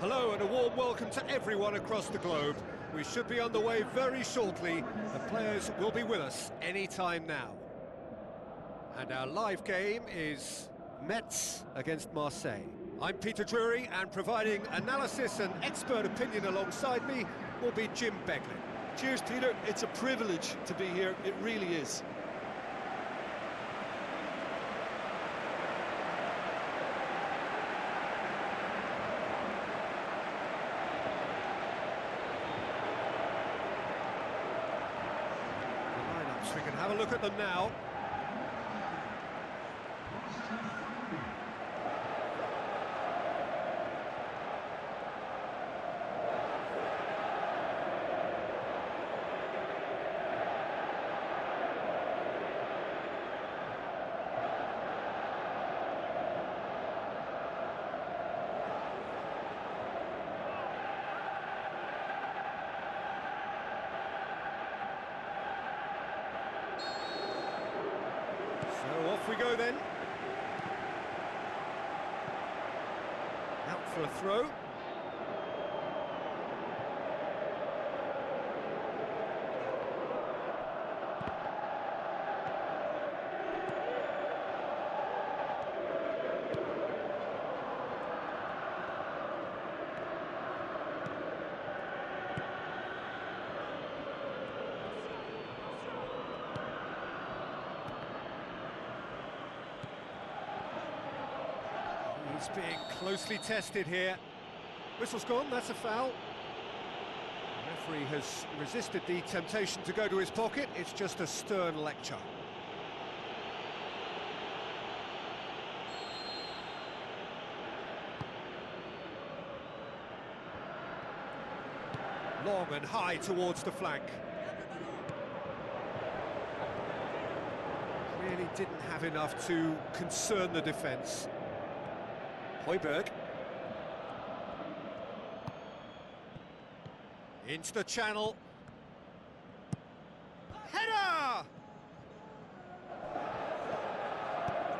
Hello and a warm welcome to everyone across the globe. We should be underway very shortly. The players will be with us any time now. And our live game is Metz against Marseille. I'm Peter Drury, and providing analysis and expert opinion alongside me will be Jim Beglin. Cheers, Peter. It's a privilege to be here. It really is. We can have a look at them now. Off we go then. Out for a throw. He's being closely tested here. Whistle's gone, that's a foul. The referee has resisted the temptation to go to his pocket. It's just a stern lecture. Long and high towards the flank. Really didn't have enough to concern the defence. Højbjerg. Into the channel. Header!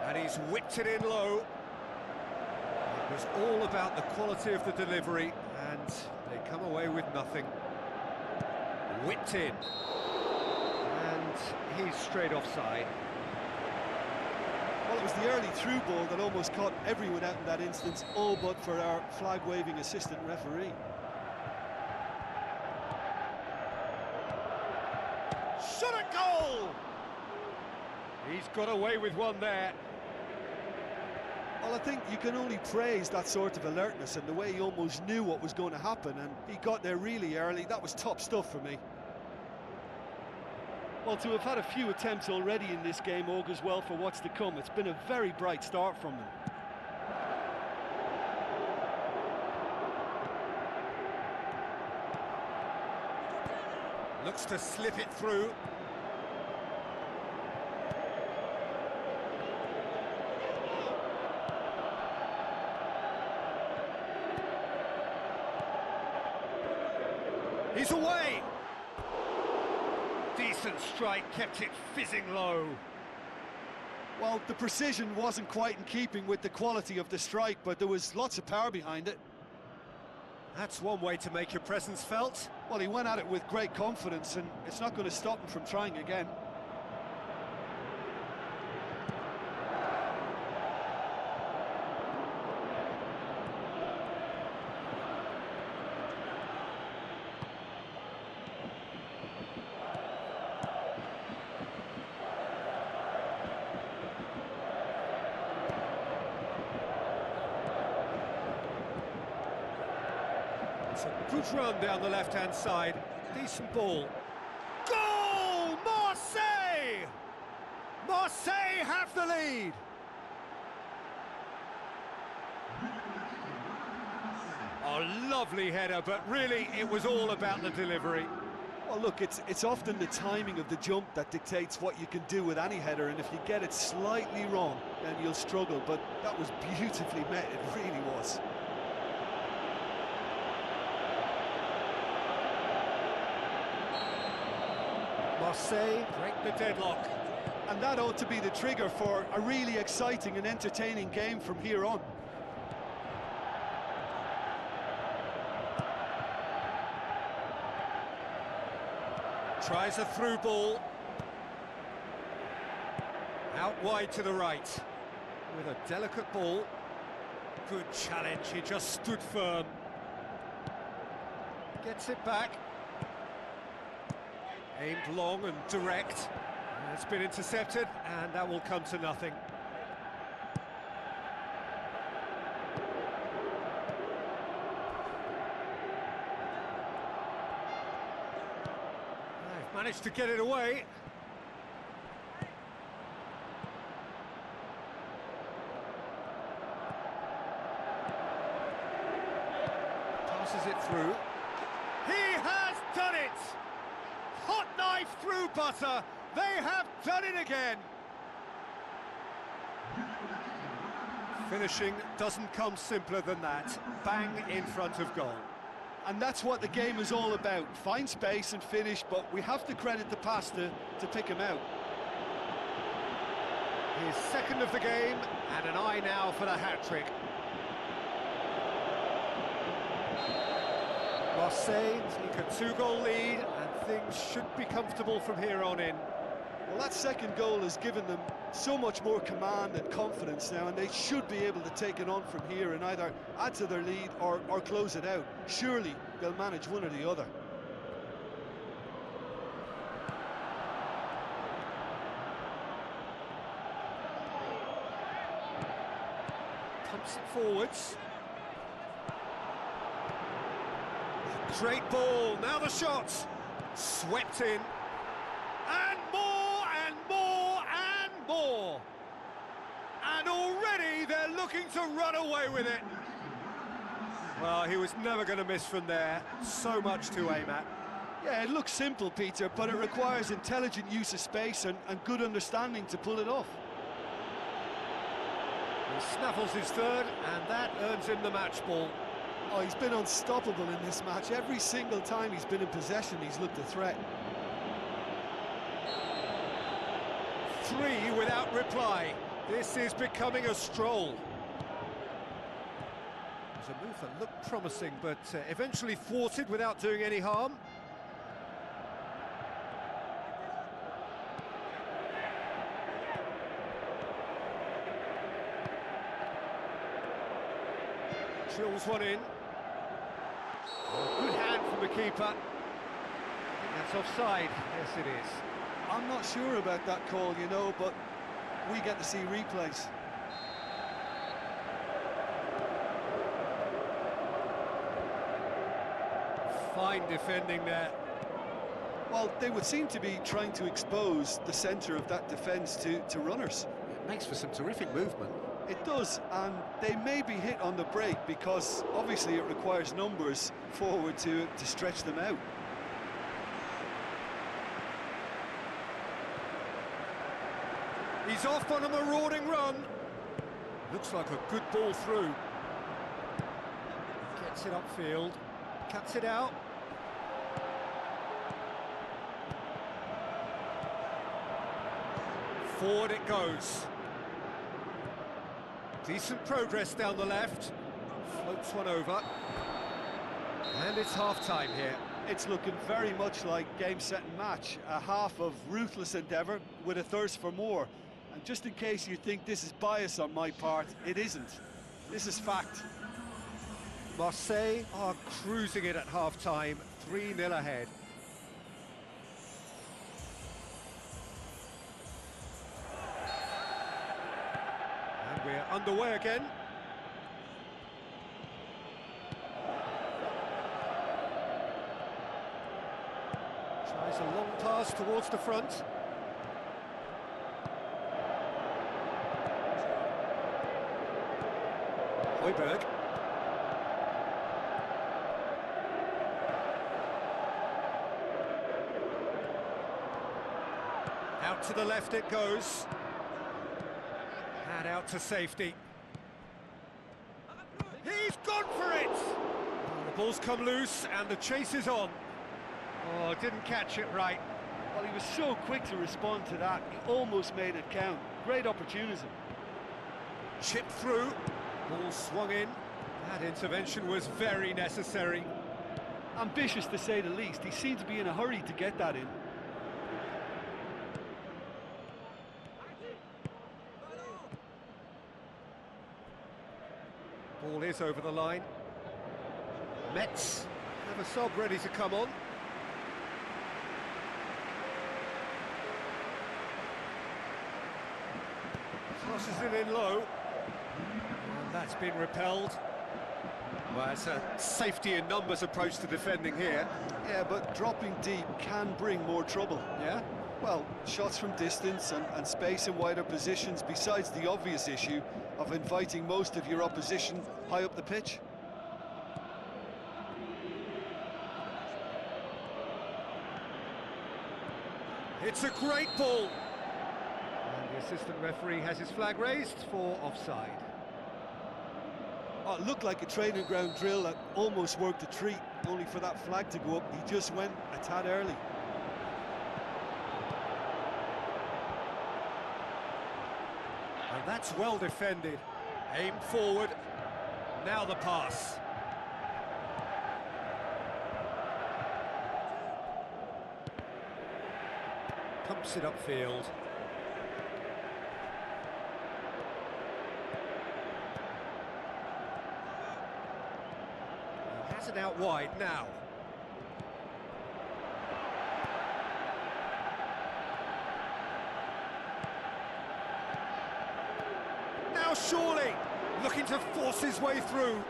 And he's whipped it in low. It was all about the quality of the delivery, and they come away with nothing. Whipped in. And he's straight offside. Well, it was the early through ball that almost caught everyone out in that instance, all but for our flag-waving assistant referee. Shot at goal! He's got away with one there. Well, I think you can only praise that sort of alertness and the way he almost knew what was going to happen, and he got there really early. That was top stuff for me. Well, to have had a few attempts already in this game augurs well for what's to come. It's been a very bright start from them. Looks to slip it through. He's away! Decent strike, kept it fizzing low. Well, the precision wasn't quite in keeping with the quality of the strike, but there was lots of power behind it. That's one way to make your presence felt. Well, he went at it with great confidence, and it's not going to stop him from trying again. It's a good run down the left-hand side. Decent ball. Goal! Marseille! Marseille have the lead! Oh, lovely header, but really it was all about the delivery. Well, look, it's often the timing of the jump that dictates what you can do with any header, and if you get it slightly wrong, then you'll struggle, but that was beautifully met, it really was. Marseille break the deadlock. And that ought to be the trigger for a really exciting and entertaining game from here on. Tries a through ball. Out wide to the right. With a delicate ball. Good challenge, he just stood firm. Gets it back. Aimed long and direct. It's been intercepted, and that will come to nothing. They've managed to get it away. Passes it through. He has done it! Hot knife through butter. They have done it again. Finishing doesn't come simpler than that. Bang in front of goal. And that's what the game is all about. Find space and finish, but we have to credit the pass to pick him out. His second of the game, and an eye now for the hat-trick. Marseille take a 2-goal lead, and things should be comfortable from here on in. Well, that second goal has given them so much more command and confidence now, and they should be able to take it on from here and either add to their lead or close it out. Surely they'll manage one or the other. Pumps it forwards. Great ball, now the shot. Swept in. And more, and more, and more. And already they're looking to run away with it. Well, he was never going to miss from there. So much to aim at. Yeah, it looks simple, Peter, but it requires intelligent use of space and good understanding to pull it off. He snaffles his third, and that earns him the match ball. Oh, he's been unstoppable in this match. Every single time he's been in possession, he's looked a threat. 3 without reply. This is becoming a stroll. It was a move that looked promising, but eventually thwarted without doing any harm. Drills one in. Good hand from the keeper. I think that's offside. Yes, it is. I'm not sure about that call, you know, but we get to see replays. Fine defending there. Well, they would seem to be trying to expose the centre of that defence to runners. It makes for some terrific movement. It does, and they may be hit on the break because obviously it requires numbers forward to stretch them out. He's off on a marauding run. Looks like a good ball through. Gets it upfield, cuts it out. Forward it goes. Decent progress down the left. Floats one over. And it's half-time here. It's looking very much like game, set and match. A half of ruthless endeavour with a thirst for more. And just in case you think this is bias on my part, it isn't. This is fact. Marseille are cruising it at half-time, 3-0 ahead. And we're underway again. Tries a long pass towards the front. Højbjerg. Out to the left it goes. And out to safety. He's gone for it! The ball's come loose and the chase is on. Oh, didn't catch it right. Well, he was so quick to respond to that, he almost made it count. Great opportunism. Chipped through, ball swung in. That intervention was very necessary. Ambitious to say the least. He seemed to be in a hurry to get that in. Ball is over the line. Metz have a sub ready to come on. Crosses it in low. And that's been repelled. Well, it's a safety in numbers approach to defending here. Yeah, but dropping deep can bring more trouble. Yeah? Well, shots from distance and space in wider positions, besides the obvious issue of inviting most of your opposition high up the pitch. It's a great ball. And the assistant referee has his flag raised for offside. Oh, it looked like a training ground drill that almost worked a treat, only for that flag to go up. He just went a tad early. And that's well defended. Aim forward. Now the pass. Pumps it upfield. He has it out wide now. Now surely looking to force his way through.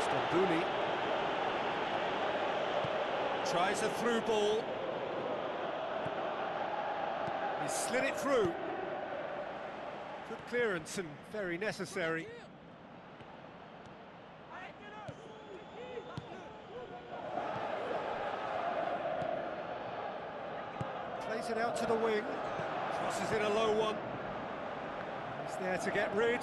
Stambouli tries a through ball. He slid it through. Good clearance and very necessary. Plays it out to the wing. Crosses in a low one. He's there to get rid.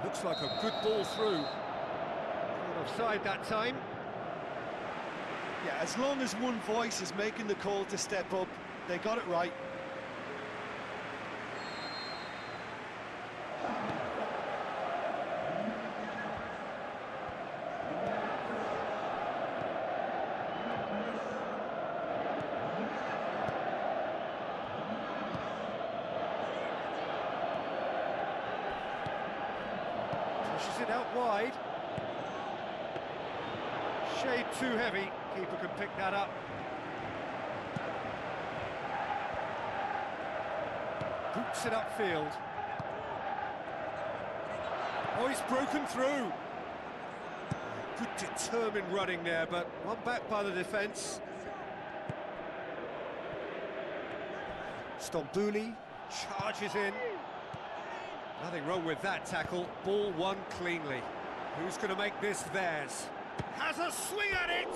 Looks like a good ball through. Not offside that time. Yeah, as long as one voice is making the call to step up, they got it right. Pushes it out wide. Shade too heavy. Keeper can pick that up. Boots it upfield. Oh, he's broken through. Good determined running there, but one back by the defence. Stambouli charges in. Nothing wrong with that tackle. Ball won cleanly. Who's going to make this theirs? Has a swing at it!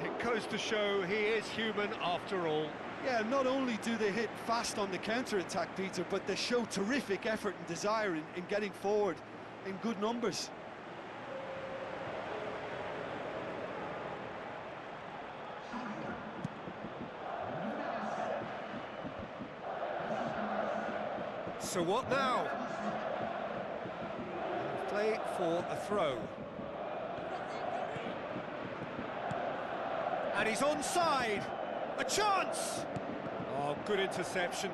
It goes to show he is human after all. Yeah, not only do they hit fast on the counter-attack, Peter, but they show terrific effort and desire in getting forward in good numbers. So what now? Play for a throw. And he's onside. A chance! Oh, good interception.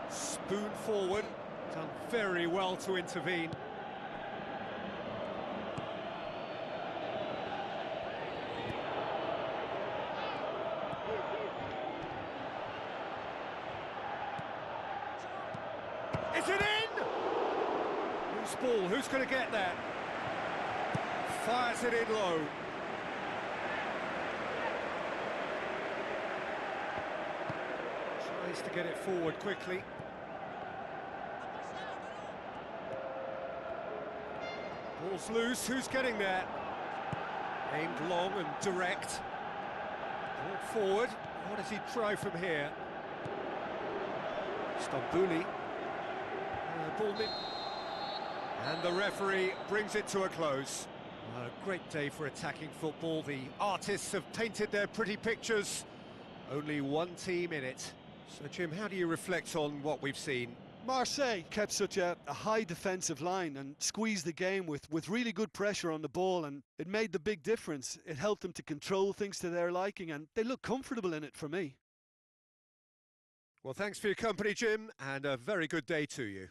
Spoon forward. Done very well to intervene. Is it in? Loose ball, who's going to get that? Fires it in low. Tries to get it forward quickly. Ball's loose, who's getting there? Aimed long and direct. Ball forward, what does he try from here? Stambouli. Ball mid. And the referee brings it to a close. A great day for attacking football. The artists have painted their pretty pictures. Only one team in it. So, Jim, how do you reflect on what we've seen? Marseille kept such a high defensive line and squeezed the game with really good pressure on the ball, and it made the big difference. It helped them to control things to their liking, and they look comfortable in it for me. Well, thanks for your company, Jim, and a very good day to you.